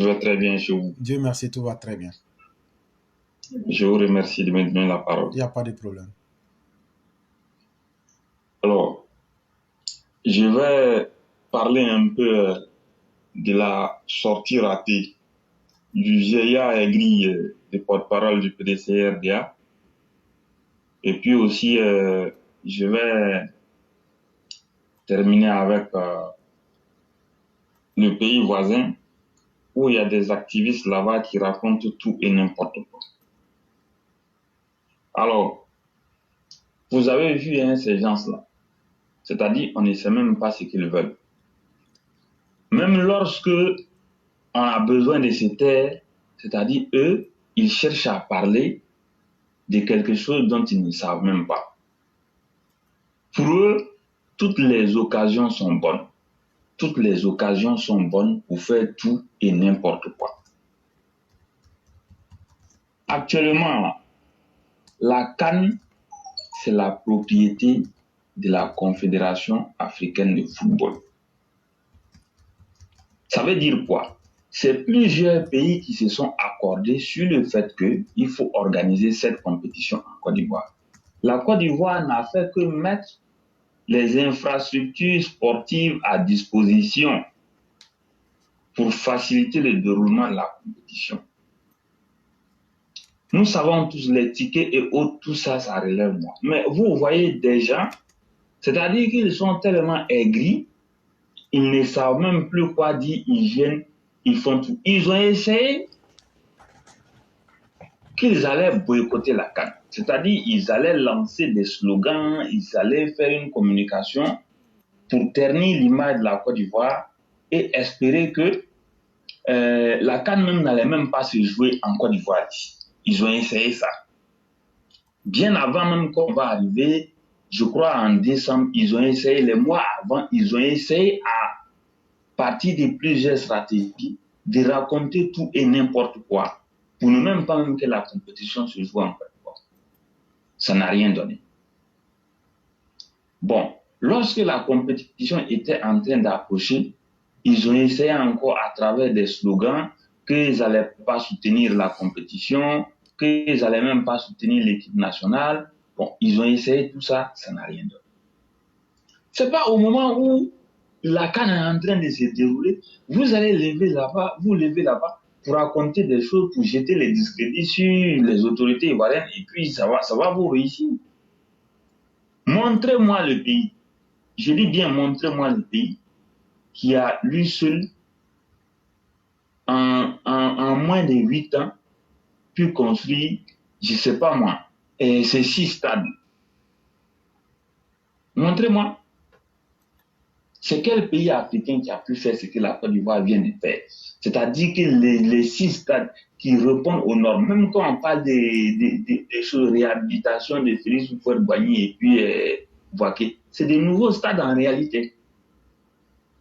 Je vais très bien chez vous. Dieu merci, tout va très bien. Je vous remercie de me donner la parole. Il n'y a pas de problème. Alors, je vais parler un peu de la sortie ratée du vieillard aigri de porte-parole du PDCRDA. Et puis aussi, je vais terminer avec le pays voisin où il y a des activistes là-bas qui racontent tout et n'importe quoi. Alors, vous avez vu ces gens-là. C'est-à-dire, on ne sait même pas ce qu'ils veulent. Même lorsque on a besoin de se taire, c'est-à-dire eux, ils cherchent à parler de quelque chose dont ils ne savent même pas. Pour eux, toutes les occasions sont bonnes. Toutes les occasions sont bonnes pour faire tout et n'importe quoi. Actuellement, la CAN, c'est la propriété de la Confédération africaine de football. Ça veut dire quoi? C'est plusieurs pays qui se sont accordés sur le fait qu'il faut organiser cette compétition en Côte d'Ivoire. La Côte d'Ivoire n'a fait que mettre les infrastructures sportives à disposition pour faciliter le déroulement de la compétition. Nous savons tous les tickets et autres, tout ça, ça relève moi. Mais vous voyez des gens, c'est-à-dire qu'ils sont tellement aigris, ils ne savent même plus quoi dire, ils viennent, ils font tout. Ils ont essayé qu'ils allaient boycotter la CAN. C'est-à-dire ils allaient lancer des slogans, ils allaient faire une communication pour ternir l'image de la Côte d'Ivoire et espérer que la CAN même n'allait même pas se jouer en Côte d'Ivoire. Ils ont essayé ça. Bien avant même qu'on va arriver, je crois en décembre, ils ont essayé, les mois avant, ils ont essayé à partir de plusieurs stratégies de raconter tout et n'importe quoi pour ne même pas même que la compétition se joue en Côte d'Ivoire. Ça n'a rien donné. Bon, lorsque la compétition était en train d'approcher, ils ont essayé encore à travers des slogans qu'ils n'allaient pas soutenir la compétition, qu'ils n'allaient même pas soutenir l'équipe nationale. Bon, ils ont essayé tout ça, ça n'a rien donné. C'est pas au moment où la CAN est en train de se dérouler, vous allez lever là-bas pour raconter des choses, pour jeter les discrédits sur les autorités ivoiriennes et puis ça va vous réussir. Montrez-moi le pays. Je dis bien, montrez-moi le pays qui a lui seul, en moins de 8 ans, pu construire, je ne sais pas moi, ces 6 stades. Montrez-moi. C'est quel pays africain qui a pu faire ce que la Côte d'Ivoire vient de faire? C'est-à-dire que les 6 stades qui répondent aux normes, même quand on parle des choses, réhabilitation de Félix Houphouët-Boigny et puis Bouaké, c'est des nouveaux stades en réalité.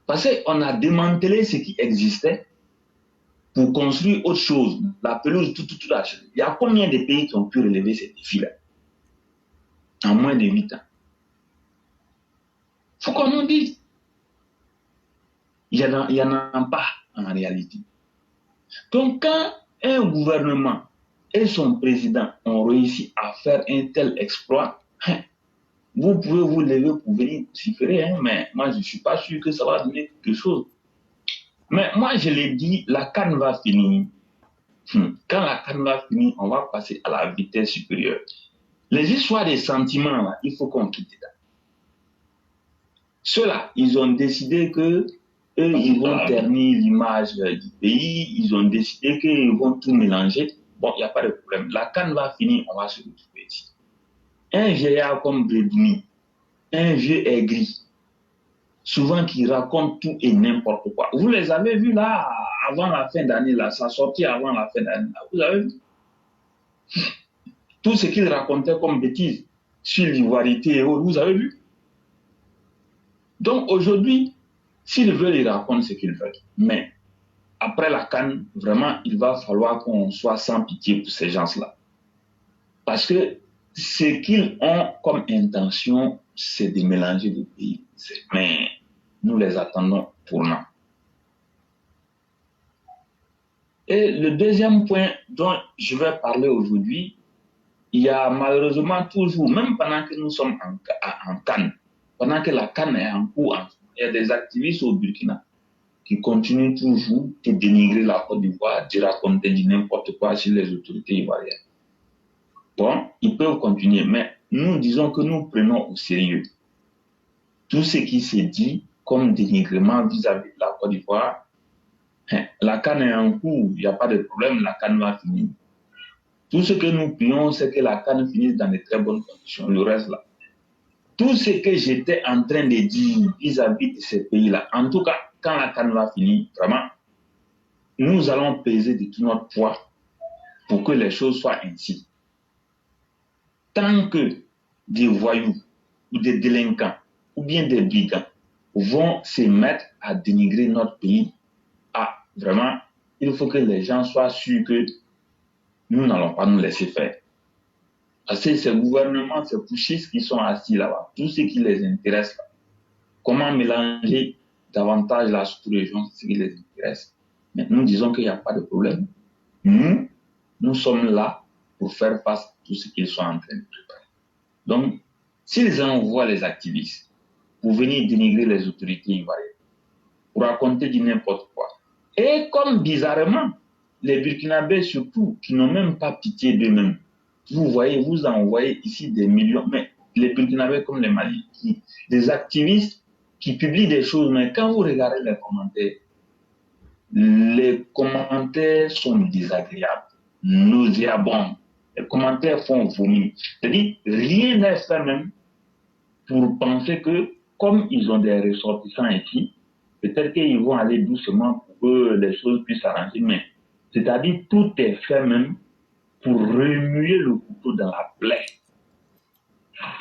Parce qu'on a démantelé ce qui existait pour construire autre chose, la pelouse, tout. Il y a combien de pays qui ont pu relever ces défis-là en moins de 8 ans? Il faut qu'on nous dise. Il n'y en a pas en réalité. Donc, quand un gouvernement et son président ont réussi à faire un tel exploit, vous pouvez vous lever pour venir vociférer, mais moi, je ne suis pas sûr que ça va donner quelque chose. Mais moi, je l'ai dit, la CAN va finir. Quand la CAN va finir, on va passer à la vitesse supérieure. Les histoires des sentiments, là, il faut qu'on quitte ça. Ceux-là, ils ont décidé que eux, ils vont ternir l'image du pays, ils ont décidé qu'ils vont tout mélanger. Bon, il n'y a pas de problème. La CAN va finir, on va se retrouver ici. Un vieillard comme Brédouni, un vieux aigri, souvent qui raconte tout et n'importe quoi. Vous les avez vus là, avant la fin d'année, là, ça sortit avant la fin d'année, là. Vous avez vu? Tout ce qu'ils racontaient comme bêtises sur l'ivoirité et autres, vous avez vu? Donc aujourd'hui, s'ils veulent, ils racontent ce qu'ils veulent. Mais après la CAN, vraiment, il va falloir qu'on soit sans pitié pour ces gens-là. Parce que ce qu'ils ont comme intention, c'est de mélanger les pays. Mais nous les attendons tournants. Et le deuxième point dont je vais parler aujourd'hui, il y a malheureusement toujours, même pendant que nous sommes en Cannes, pendant que la Cannes est en cours, il y a des activistes au Burkina qui continuent toujours de dénigrer la Côte d'Ivoire, de raconter du n'importe quoi sur les autorités ivoiriennes. Bon, ils peuvent continuer, mais nous disons que nous prenons au sérieux tout ce qui s'est dit comme dénigrement vis-à-vis de la Côte d'Ivoire. La Cannes est en cours, il n'y a pas de problème, la Cannes va finir. Tout ce que nous prions, c'est que la Cannes finisse dans de très bonnes conditions. Le reste là. Tout ce que j'étais en train de dire vis-à-vis de ces pays-là, en tout cas, quand la Cannes va finir, vraiment, nous allons peser de tout notre poids pour que les choses soient ainsi. Tant que des voyous ou des délinquants ou bien des brigands vont se mettre à dénigrer notre pays, vraiment, il faut que les gens soient sûrs que nous n'allons pas nous laisser faire. Parce que ces gouvernements, ces pushistes qui sont assis là-bas, tout ce qui les intéresse, là, comment mélanger davantage la sous-région, c'est ce qui les intéresse. Mais nous disons qu'il n'y a pas de problème. Nous sommes là pour faire face à tout ce qu'ils sont en train de préparer. Donc, s'ils envoient les activistes pour venir dénigrer les autorités ivoiriennes, pour raconter du n'importe quoi, et comme bizarrement, les Burkinabés surtout, qui n'ont même pas pitié d'eux-mêmes, vous voyez, vous envoyez ici des millions, mais les Burkinabés comme les Mali, des activistes qui publient des choses, mais quand vous regardez les commentaires sont désagréables, nauséabonds, les commentaires font vomir. C'est-à-dire, rien n'est fait même pour penser que, comme ils ont des ressortissants ici, peut-être qu'ils vont aller doucement pour que les choses puissent s'arranger, mais c'est-à-dire tout est fait même pour remuer le couteau dans la plaie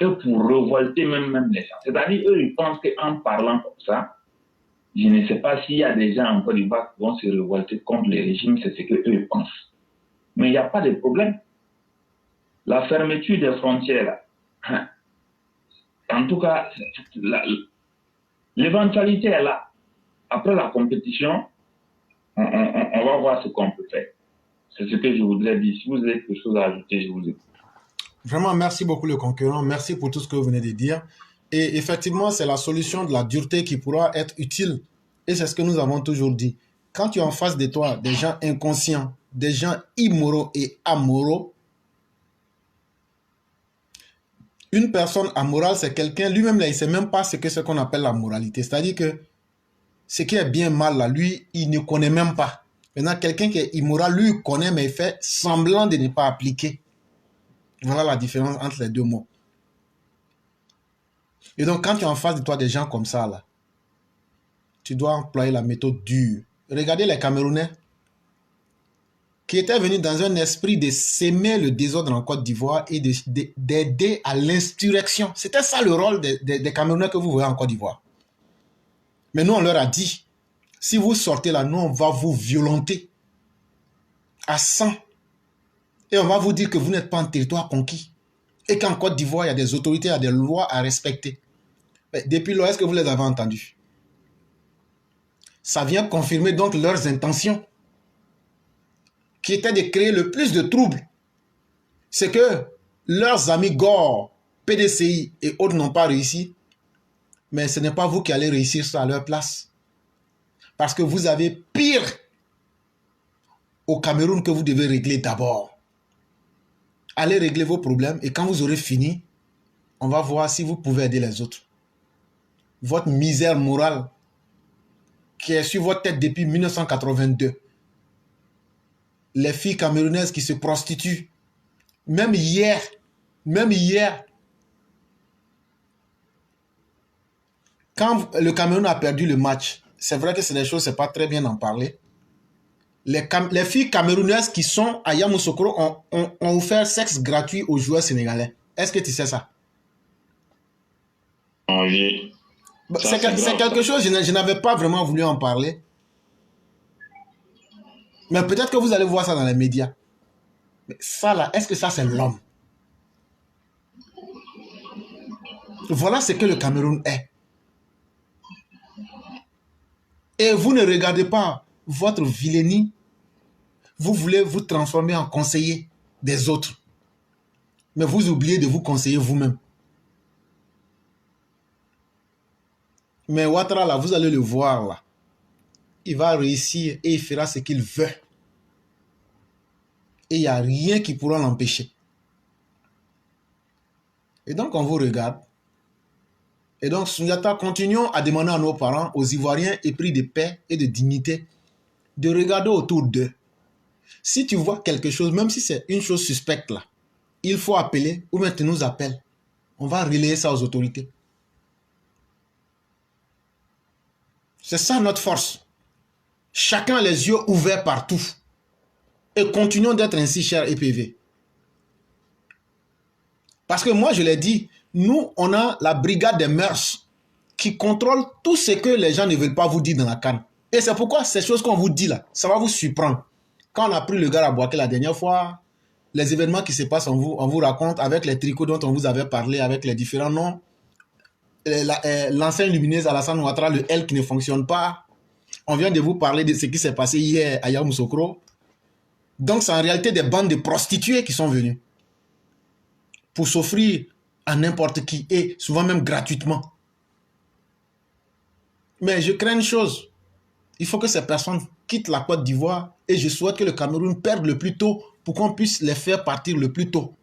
et pour révolter même les gens. C'est-à-dire eux, ils pensent qu'en parlant comme ça, je ne sais pas s'il y a des gens en Côte d'Ivoire qui vont se révolter contre les régimes, c'est ce qu'eux pensent. Mais il n'y a pas de problème. La fermeture des frontières, là, en tout cas, l'éventualité est là. Après la compétition, on va voir ce qu'on peut faire. C'est ce que je voudrais dire. Si vous avez quelque chose à ajouter, je vous écoute. Vraiment, merci beaucoup le concurrent. Merci pour tout ce que vous venez de dire. Et effectivement, c'est la solution de la dureté qui pourra être utile. Et c'est ce que nous avons toujours dit. Quand tu as en face de toi des gens inconscients, des gens immoraux et amoraux, une personne amorale, c'est quelqu'un, lui-même, là, il ne sait même pas ce que c'est qu'on appelle la moralité. C'est-à-dire que ce qui est bien mal, là, lui, il ne connaît même pas. Maintenant, quelqu'un qui est immoral, lui, il connaît, mais il fait semblant de ne pas appliquer. Voilà la différence entre les deux mots. Et donc, quand tu es en face de toi des gens comme ça, là, tu dois employer la méthode dure. Regardez les Camerounais qui étaient venus dans un esprit de s'aimer le désordre en Côte d'Ivoire et d'aider à l'insurrection. C'était ça le rôle des Camerounais que vous voyez en Côte d'Ivoire. Mais nous, on leur a dit, si vous sortez là, nous, on va vous violenter à 100. Et on va vous dire que vous n'êtes pas en territoire conquis. Et qu'en Côte d'Ivoire, il y a des autorités, il y a des lois à respecter. Mais depuis lors, est-ce que vous les avez entendus? Ça vient confirmer donc leurs intentions, qui étaient de créer le plus de troubles. C'est que leurs amis Gore, PDCI et autres n'ont pas réussi. Mais ce n'est pas vous qui allez réussir ça à leur place. Parce que vous avez pire au Cameroun que vous devez régler d'abord. Allez régler vos problèmes et quand vous aurez fini, on va voir si vous pouvez aider les autres. Votre misère morale qui est sur votre tête depuis 1982. Les filles camerounaises qui se prostituent. Même hier, quand le Cameroun a perdu le match, c'est vrai que c'est des choses, c'est pas très bien d'en parler. Les filles camerounaises qui sont à Yamoussoukro ont offert sexe gratuit aux joueurs sénégalais. Est-ce que tu sais ça? Oui. C'est quelque chose, je n'avais pas vraiment voulu en parler. Mais peut-être que vous allez voir ça dans les médias. Mais ça là, est-ce que ça c'est l'homme? Voilà ce que le Cameroun est. Et vous ne regardez pas votre vilainie. vous voulez vous transformer en conseiller des autres. Mais vous oubliez de vous conseiller vous-même. Mais Ouattara, là, vous allez le voir, là. Il va réussir et il fera ce qu'il veut. Et il n'y a rien qui pourra l'empêcher. Et donc, on vous regarde. Et donc, Sundiata, continuons à demander à nos parents, aux Ivoiriens épris de paix et de dignité, de regarder autour d'eux. Si tu vois quelque chose, même si c'est une chose suspecte là, il faut appeler ou bien tu nous appelles. On va relayer ça aux autorités. C'est ça notre force. Chacun a les yeux ouverts partout. Et continuons d'être ainsi, cher EPV. Parce que moi, je l'ai dit, nous, on a la brigade des mœurs qui contrôle tout ce que les gens ne veulent pas vous dire dans la canne. Et c'est pourquoi ces choses qu'on vous dit là, ça va vous surprendre. Quand on a pris le gars à Boaké la dernière fois, les événements qui se passent, on vous raconte avec les tricots dont on vous avait parlé, avec les différents noms. L'enseigne lumineuse Alassane Ouattara, le L qui ne fonctionne pas. On vient de vous parler de ce qui s'est passé hier à Yamoussoukro. Donc, c'est en réalité des bandes de prostituées qui sont venues pour s'offrir à n'importe qui et souvent même gratuitement. Mais je crains une chose. Il faut que ces personnes quittent la Côte d'Ivoire et je souhaite que le Cameroun perde le plus tôt pour qu'on puisse les faire partir le plus tôt.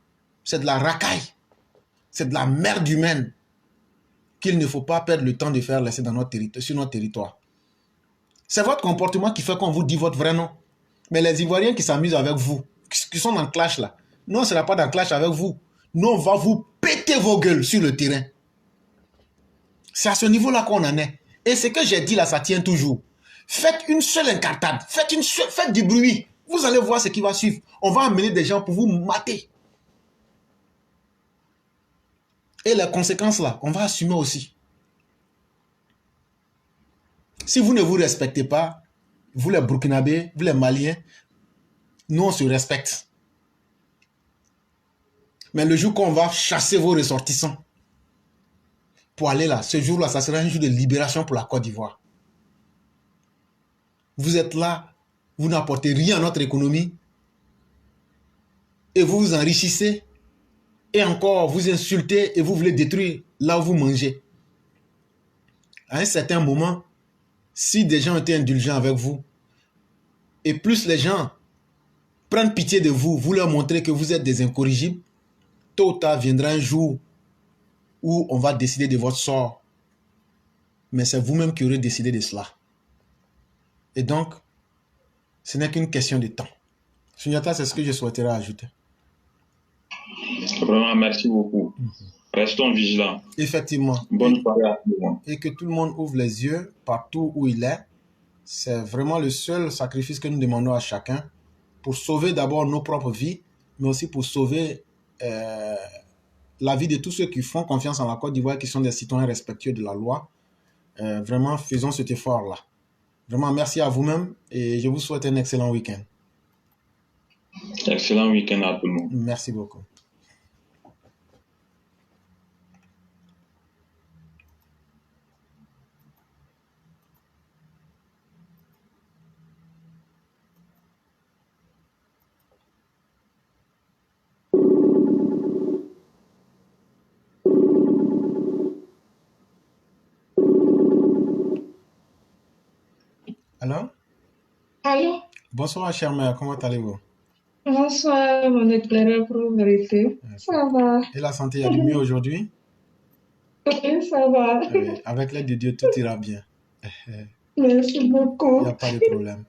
C'est de la racaille. C'est de la merde humaine qu'il ne faut pas perdre le temps de faire laisser dans sur notre territoire. C'est votre comportement qui fait qu'on vous dit votre vrai nom. Mais les Ivoiriens qui s'amusent avec vous, qui sont en clash là, nous on ne sera pas dans clash avec vous. Nous on va vous péter vos gueules sur le terrain. C'est à ce niveau-là qu'on en est. Et ce que j'ai dit là, ça tient toujours. Faites une seule incartade, faites du bruit. Vous allez voir ce qui va suivre. On va amener des gens pour vous mater. Et les conséquences là, on va assumer aussi. Si vous ne vous respectez pas, vous les Burkinabés, vous les Maliens, nous on se respecte. Mais le jour qu'on va chasser vos ressortissants pour aller là, ce jour-là, ça sera un jour de libération pour la Côte d'Ivoire. Vous êtes là, vous n'apportez rien à notre économie et vous vous enrichissez et encore vous insultez et vous voulez détruire là où vous mangez. À un certain moment, si des gens étaient indulgents avec vous et plus les gens prennent pitié de vous, vous leur montrez que vous êtes des incorrigibles, tôt ou tard viendra un jour où on va décider de votre sort. Mais c'est vous-même qui aurez décidé de cela. Et donc, ce n'est qu'une question de temps. Sundiata, c'est ce que je souhaiterais ajouter. Vraiment, merci beaucoup. Restons vigilants. Effectivement. Bonne soirée à tout le monde. Et que tout le monde ouvre les yeux partout où il est. C'est vraiment le seul sacrifice que nous demandons à chacun pour sauver d'abord nos propres vies, mais aussi pour sauver la vie de tous ceux qui font confiance en la Côte d'Ivoire, qui sont des citoyens respectueux de la loi. Vraiment, faisons cet effort-là. Vraiment, merci à vous-même et je vous souhaite un excellent week-end. Excellent week-end à tout le monde. Merci beaucoup. Allô? Allô? Bonsoir, chère mère, comment allez-vous? Bonsoir, mon éclaireur pour vérité. Ça va? Et la santé, il y a du mieux aujourd'hui? Oui, ça va. Oui, avec l'aide de Dieu, tout ira bien. Merci beaucoup. Il n'y a pas de problème.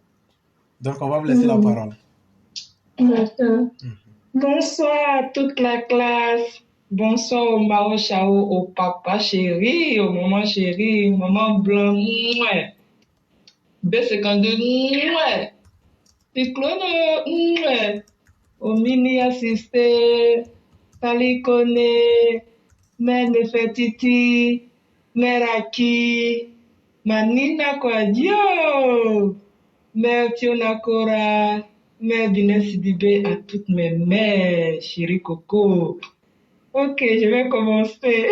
Donc, on va vous laisser la parole. D'accord. Bonsoir à toute la classe. Bonsoir au Mao Chao, au papa chéri, au maman chéri, maman blanc, mouais. B52, mouais. Cyclone, mouais. Au mini assisté, Salikone, Mère Nefertiti, Mère Aki, Manina Kwadio, Mère Tionakora, Mère Dine Sidibé, à toutes mes mères, chérie Coco. Ok, je vais commencer.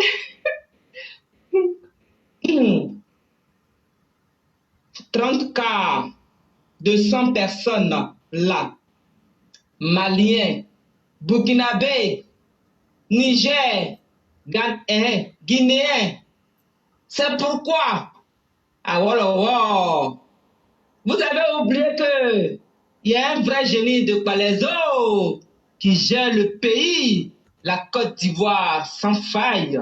30 cas de 100 personnes là. Maliens, Burkinabés, Niger, Guinéens. C'est pourquoi, ah voilà, wow. Vous avez oublié que il y a un vrai génie de Palaiseau qui gère le pays, la Côte d'Ivoire, sans faille.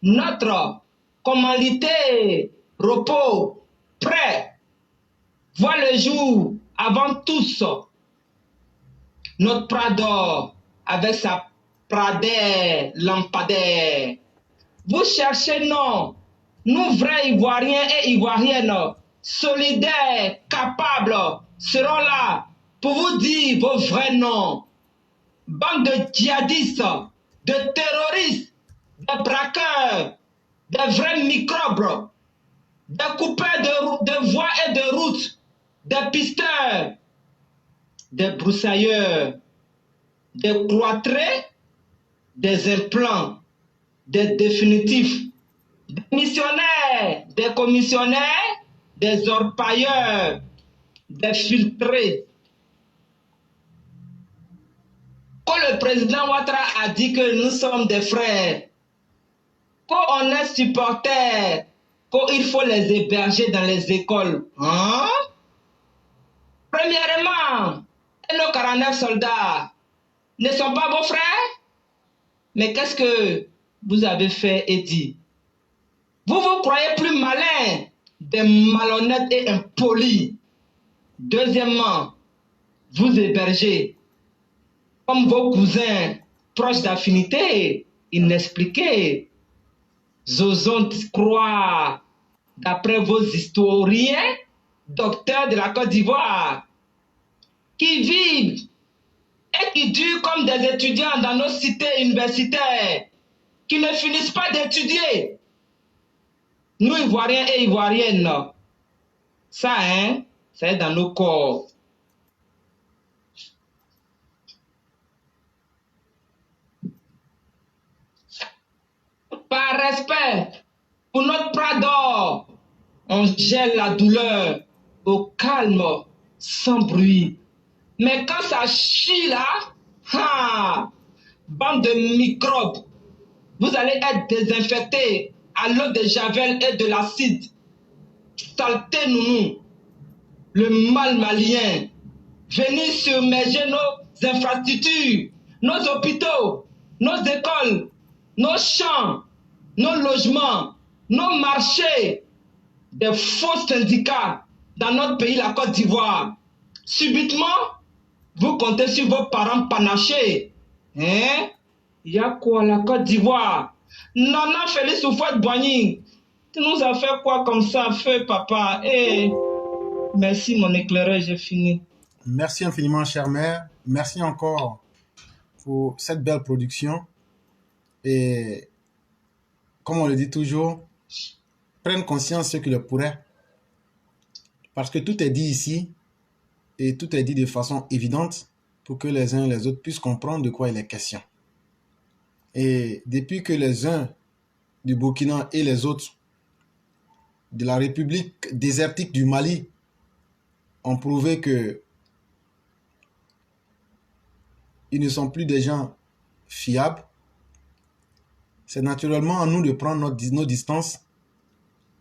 Notre commandité, repos, prêt, voit le jour avant tous. Notre Prado, avec sa Pradère lampadaire. Vous cherchez, non, nous vrais Ivoiriens et Ivoiriennes, solidaires, capables, seront là pour vous dire vos vrais noms. Bande de djihadistes, de terroristes, de braqueurs, de vrais microbes, de coupeurs de voies et de routes, de pisteurs, de broussailleurs, des cloîtrés, des implants, des définitifs, des missionnaires, des commissionnaires, des orpailleurs, des filtrés. Quand le président Ouattara a dit que nous sommes des frères, quand on est supporters, qu'il faut les héberger dans les écoles, hein? Premièrement, nos 49 soldats ne sont pas vos frères? Mais qu'est-ce que vous avez fait et dit? Vous vous croyez plus malins, des malhonnêtes et impolis. Deuxièmement, vous hébergez comme vos cousins proches d'affinité, inexpliqués. Osons croire, d'après vos historiens, docteurs de la Côte d'Ivoire, qui vivent et qui durent comme des étudiants dans nos cités universitaires, qui ne finissent pas d'étudier. Nous, Ivoiriens et Ivoiriennes, ça, hein, c'est dans nos corps. Par respect pour notre Prado, on gèle la douleur au calme, sans bruit. Mais quand ça chie là, bande de microbes, vous allez être désinfectés à l'eau de javel et de l'acide. Saleté nounou, le mal malien, venez submerger nos infrastructures, nos hôpitaux, nos écoles, nos champs, nos logements, nos marchés, des faux syndicats dans notre pays, la Côte d'Ivoire. Subitement, vous comptez sur vos parents panachés. Hein? Il y a quoi, la Côte d'Ivoire? Nana Félix Houphouët-Boigny, tu nous as fait quoi comme ça, feu papa? Merci mon éclaireur, j'ai fini. Merci infiniment, chère mère. Merci encore pour cette belle production. Et comme on le dit toujours, prennent conscience ceux qui le pourraient. Parce que tout est dit ici et tout est dit de façon évidente pour que les uns et les autres puissent comprendre de quoi il est question. Et depuis que les uns du Burkina et les autres de la République désertique du Mali ont prouvé que ils ne sont plus des gens fiables, c'est naturellement à nous de prendre nos distances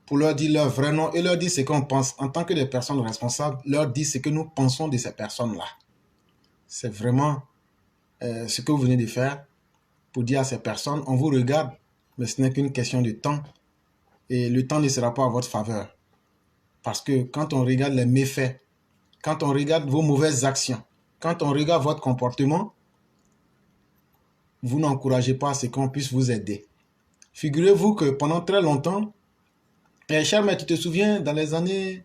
pour leur dire leur vrai nom et leur dire ce qu'on pense en tant que des personnes responsables, leur dire ce que nous pensons de ces personnes-là. C'est vraiment ce que vous venez de faire pour dire à ces personnes, on vous regarde, mais ce n'est qu'une question de temps et le temps ne sera pas à votre faveur. Parce que quand on regarde les méfaits, quand on regarde vos mauvaises actions, quand on regarde votre comportement, vous n'encouragez pas à ce qu'on puisse vous aider. Figurez-vous que pendant très longtemps, cher mère, tu te souviens, dans les années,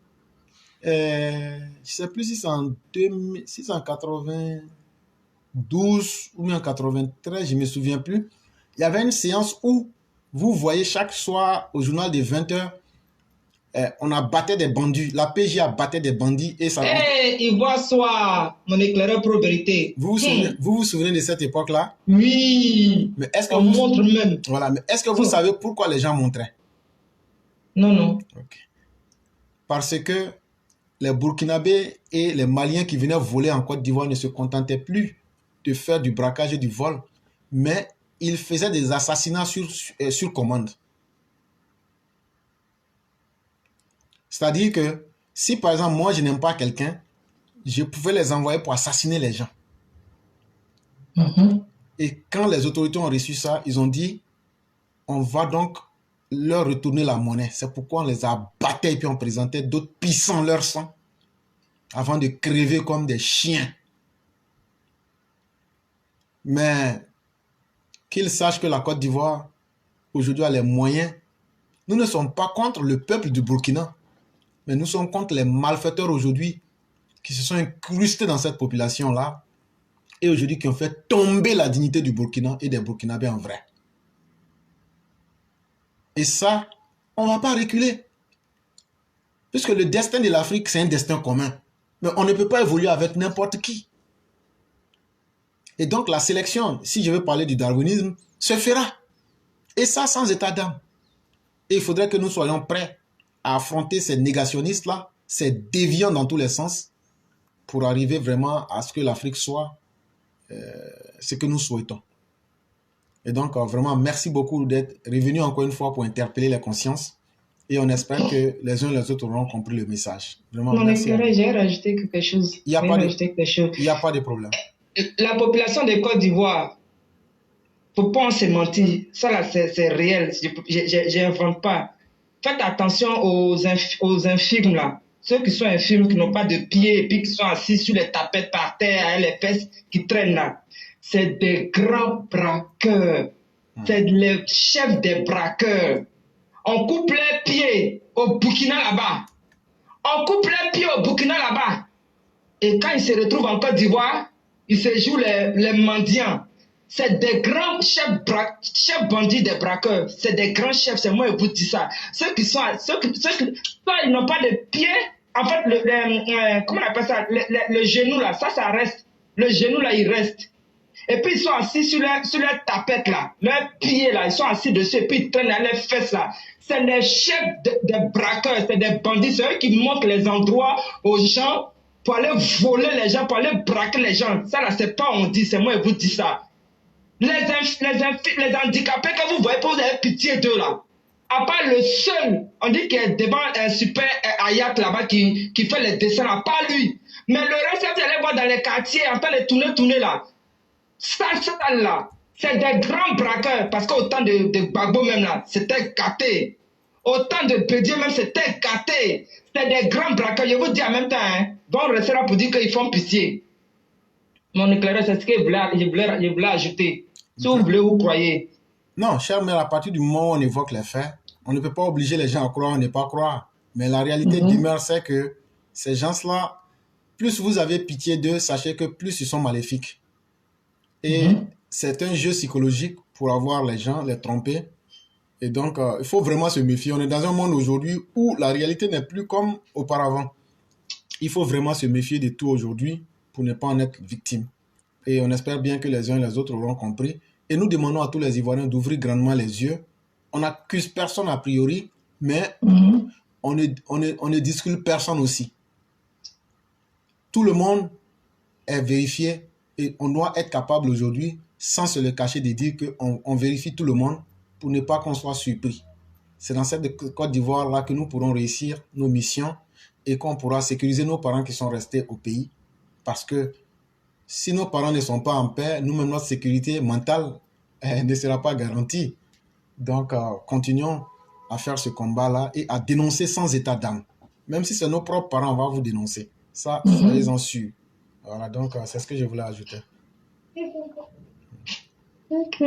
je ne sais plus si c'est en 692 ou bien en 93, je ne me souviens plus. Il y avait une séance où vous voyez chaque soir au journal de 20h, on abattait des bandits, la PJ abattait des bandits et ça... Ivoire soir, mon éclaireur pro-vérité. Vous vous souvenez de cette époque-là? Oui, mais est-ce que on montre même. Voilà, mais est-ce que vous savez pourquoi les gens montraient? Non, non. Okay. Parce que les Burkinabés et les Maliens qui venaient voler en Côte d'Ivoire ne se contentaient plus de faire du braquage et du vol, mais ils faisaient des assassinats sur commande. C'est-à-dire que si par exemple moi je n'aime pas quelqu'un, je pouvais les envoyer pour assassiner les gens. Et quand les autorités ont reçu ça, ils ont dit on va donc leur retourner la monnaie. C'est pourquoi on les a battus et puis on présentait d'autres pissant leur sang avant de crever comme des chiens. Mais qu'ils sachent que la Côte d'Ivoire aujourd'hui a les moyens. Nous ne sommes pas contre le peuple du Burkina, mais nous sommes contre les malfaiteurs aujourd'hui qui se sont incrustés dans cette population-là et aujourd'hui qui ont fait tomber la dignité du Burkina et des Burkinabés en vrai. Et ça, on ne va pas reculer. Puisque le destin de l'Afrique, c'est un destin commun. Mais on ne peut pas évoluer avec n'importe qui. Et donc la sélection, si je veux parler du darwinisme, se fera. Et ça sans état d'âme. Et il faudrait que nous soyons prêts à affronter ces négationnistes-là, ces déviants dans tous les sens, pour arriver vraiment à ce que l'Afrique soit ce que nous souhaitons. Et donc, vraiment, merci beaucoup d'être revenu encore une fois pour interpeller les consciences. Et on espère que les uns et les autres auront compris le message. Vraiment, Mon merci. éclairé, j'ai rajouté quelque chose. Il n'y a pas de problème. La population de Côte d'Ivoire, faut pas se mentir. Ça, là, c'est réel. Je n'invente pas. Faites attention aux infirmes, là. Ceux qui sont infirmes, qui n'ont pas de pieds, et puis qui sont assis sur les tapettes par terre, avec les fesses qui traînent là. C'est des grands braqueurs. C'est les chefs des braqueurs. On coupe les pieds au Burkina là-bas. On coupe les pieds au Burkina là-bas. Et quand ils se retrouvent en Côte d'Ivoire, ils se jouent les mendiants. C'est des grands chefs bandits des braqueurs. C'est des grands chefs, c'est moi qui vous dis ça. Ceux qui ils n'ont pas de pieds. En fait, comment on appelle ça? Le genou là, ça reste. Le genou là, il reste. Et puis ils sont assis sur leur tapette là, leurs pieds là, ils sont assis dessus et puis ils traînent à leurs fesses là. C'est les chefs des braqueurs, c'est des bandits, c'est eux qui montrent les endroits aux gens pour aller voler les gens, pour aller braquer les gens. Ça là, c'est pas on dit, c'est moi qui vous dis ça. Les handicapés que vous voyez, vous avez pitié d'eux là. À part le seul, on dit qu'il est devant un super Hayat là-bas qui fait les dessins là, pas lui. Mais le reste, vous allez voir dans les quartiers en train de tourner là. Ça là, c'est des grands braqueurs, parce qu'au temps de Gbagbo même là, c'était gâté. Au temps de Bédié même, c'était gâté. C'est des grands braqueurs. Je vous dis en même temps, hein, vont rester là pour dire qu'ils font pitié. Mon éclaireur, c'est ce que je voulais ajouter. Si vous voulez, vous croyez. Non, cher mère, à partir du moment où on évoque les faits, on ne peut pas obliger les gens à croire ou ne pas croire. Mais la réalité demeure, c'est que ces gens-là, plus vous avez pitié d'eux, sachez que plus ils sont maléfiques. Et c'est un jeu psychologique pour avoir les gens, les tromper. Et donc, il faut vraiment se méfier. On est dans un monde aujourd'hui où la réalité n'est plus comme auparavant. Il faut vraiment se méfier de tout aujourd'hui pour ne pas en être victime. Et on espère bien que les uns et les autres auront compris. Et nous demandons à tous les Ivoiriens d'ouvrir grandement les yeux. On n'accuse personne a priori, mais on ne discute personne aussi. Tout le monde est vérifié et on doit être capable aujourd'hui, sans se le cacher, de dire qu'on vérifie tout le monde pour ne pas qu'on soit surpris. C'est dans cette Côte d'Ivoire-là que nous pourrons réussir nos missions et qu'on pourra sécuriser nos parents qui sont restés au pays. Parce que si nos parents ne sont pas en paix, nous-mêmes, notre sécurité mentale ne sera pas garantie. Donc, continuons à faire ce combat-là et à dénoncer sans état d'âme. Même si c'est nos propres parents, on va vous dénoncer. Ça, soyez-en sûrs. Voilà, donc c'est ce que je voulais ajouter. Ok.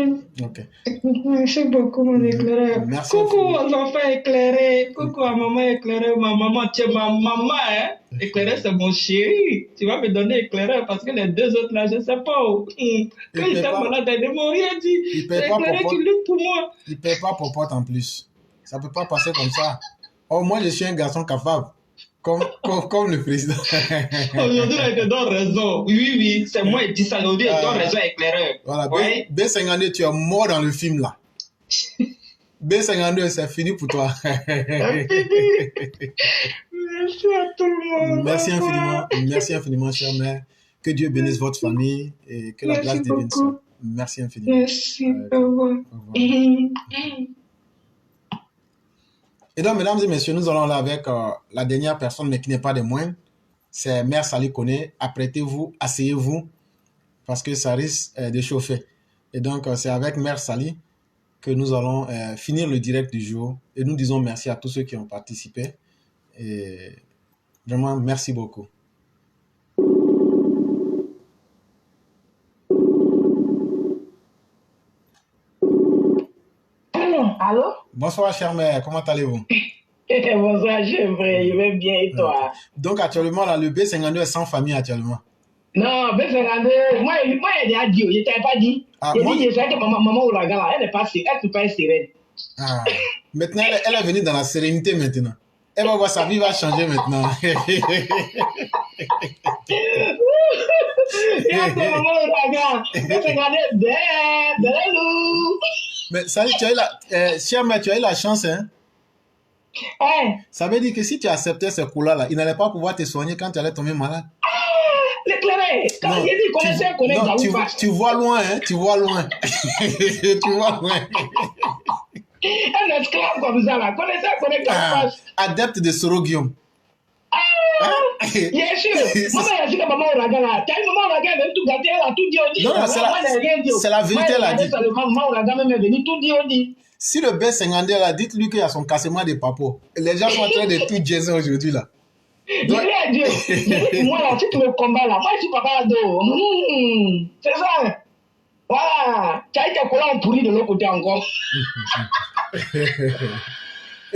Merci beaucoup, mon éclaireur. Merci. Coucou aux enfants éclairés. Coucou à maman éclairée. Ma maman, tu es ma maman, hein. Éclairé, c'est mon chéri. Tu vas me donner éclaireur parce que les deux autres là, je ne sais pas où. Quand ils étaient malades, ils ne m'ont rien dit. C'est éclairé qui lutte pour moi. Il ne paye pas pour pote en plus. Ça ne peut pas passer comme ça. Oh, moi, je suis un garçon capable. Comme le président. Aujourd'hui, il te donne raison. Oui, c'est moi qui dis ça. Aujourd'hui, il te donne raison, éclaireur. Voilà, ouais. B52, tu es mort dans le film là. B52, c'est fini pour toi. Merci à tout le monde. Merci infiniment, chère mère. Que Dieu bénisse votre famille et que la grâce divine soit. Merci infiniment. Merci. Au revoir. Et donc, mesdames et messieurs, nous allons là avec la dernière personne, mais qui n'est pas des moindres. C'est Mère Sali Koné. Apprêtez-vous, asseyez-vous, parce que ça risque de chauffer. Et donc, c'est avec Mère Sali que nous allons finir le direct du jour. Et nous disons merci à tous ceux qui ont participé. Et vraiment, merci beaucoup. Allô? Bonsoir, chère mère. Comment allez-vous? Bonsoir, je vais bien et toi? Donc, actuellement, là, le B52 est sans famille actuellement. Non, B52, moi, il a dit, je ne t'avais pas dit. Je sais que maman Ouragan, là, elle ne peut pas être sereine. Ah. Maintenant, elle est venue dans la sérénité maintenant. Elle va voir, sa vie va changer maintenant. Il y a maman Ouragan, B52, belou. Mais ça, chère mère, tu as eu la chance, hein? Ça veut dire que si tu acceptais ce coup-là, il n'allait pas pouvoir te soigner quand tu allais tomber malade. L'éclairé, quand il dit tu vois loin, hein? Tu vois loin. Tu vois loin. Un esclave comme ça, là, connaissez. Adepte de Sorogium. Bien sûr. Maman, il a dit que maman Ouragan, là. Tu as eu maman Ouragan, elle a tout gâté, elle a tout dit, on dit. Non, c'est la vérité, elle a dit. Maman Ouragan même est venue, tout dit, on dit. Si le B52 là, dites-lui qu'il y a son cassement de papo. Les gens sont en train de tout jazzer aujourd'hui là. Donc... moi là, si tu me combats là, moi je suis papa d'eau. C'est ça. Voilà. Tu as été collant pourri de l'autre côté encore.